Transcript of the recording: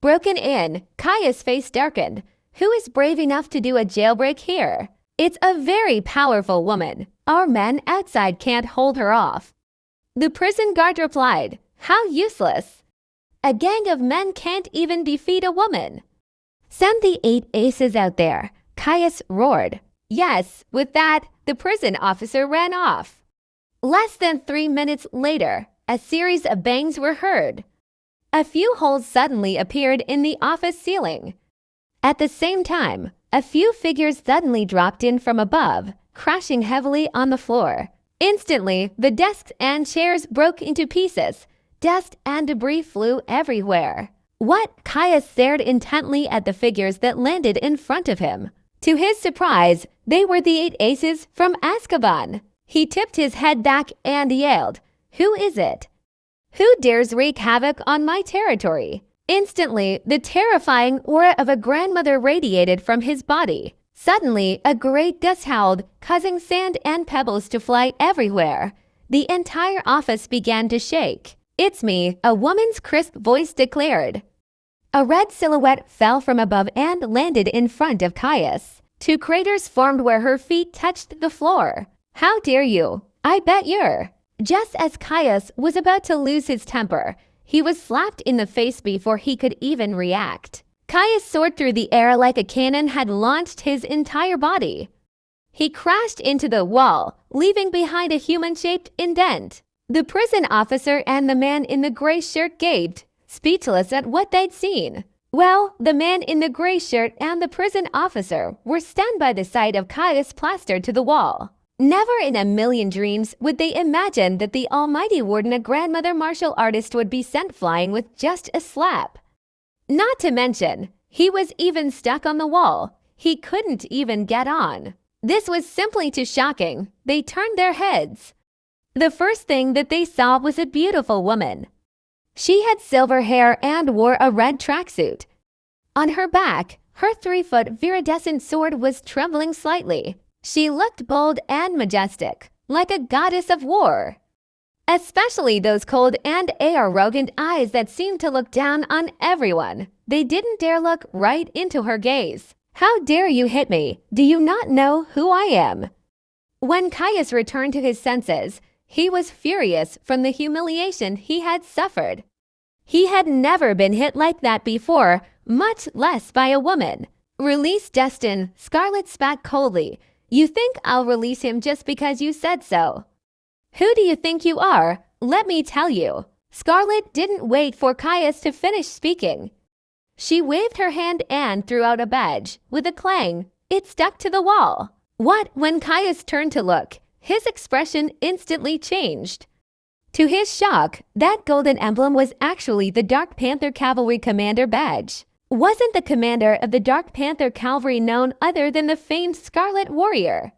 Broken in, Kaya's face darkened. Who is brave enough to do a jailbreak here? It's a very powerful woman. Our men outside can't hold her off. The prison guard replied, "How useless. A gang of men can't even defeat a woman." "Send the 8 aces out there," Caius roared. Yes, with that, the prison officer ran off. Less than 3 minutes later, a series of bangs were heard. A few holes suddenly appeared in the office ceiling. At the same time, a few figures suddenly dropped in from above, crashing heavily on the floor. Instantly, the desks and chairs broke into pieces. Dust and debris flew everywhere. What? Caius stared intently at the figures that landed in front of him. To his surprise, they were the 8 aces from Azkaban. He tipped his head back and yelled, "Who is it? Who dares wreak havoc on my territory?" Instantly, the terrifying aura of a grandmother radiated from his body. Suddenly, a great gust howled, causing sand and pebbles to fly everywhere. The entire office began to shake. "It's me," a woman's crisp voice declared. A red silhouette fell from above and landed in front of Caius. 2 craters formed where her feet touched the floor. "How dare you? I bet you're..." Just as Caius was about to lose his temper, he was slapped in the face before he could even react. Caius soared through the air like a cannon had launched his entire body. He crashed into the wall, leaving behind a human-shaped indent. The prison officer and the man in the gray shirt gaped, speechless at what they'd seen. Well, the man in the gray shirt and the prison officer were stunned by the sight of Caius plastered to the wall. Never in a million dreams would they imagine that the almighty warden, a grandmother martial artist, would be sent flying with just a slap. Not to mention, he was even stuck on the wall. He couldn't even get on. This was simply too shocking. They turned their heads. The first thing that they saw was a beautiful woman. She had silver hair and wore a red tracksuit. On her back, her 3-foot viridescent sword was trembling slightly. She looked bold and majestic, like a goddess of war. Especially those cold and arrogant eyes that seemed to look down on everyone. They didn't dare look right into her gaze. "How dare you hit me? Do you not know who I am?" When Caius returned to his senses, he was furious from the humiliation he had suffered. He had never been hit like that before, much less by a woman. "Release Destin," Scarlet spat coldly. "You think I'll release him just because you said so? Who do you think you are? Let me tell you." Scarlet didn't wait for Caius to finish speaking. She waved her hand and threw out a badge. With a clang, it stuck to the wall. When Caius turned to look, his expression instantly changed. To his shock, that golden emblem was actually the Dark Panther Cavalry Commander badge. Wasn't the commander of the Dark Panther Cavalry known other than the famed Scarlet Warrior?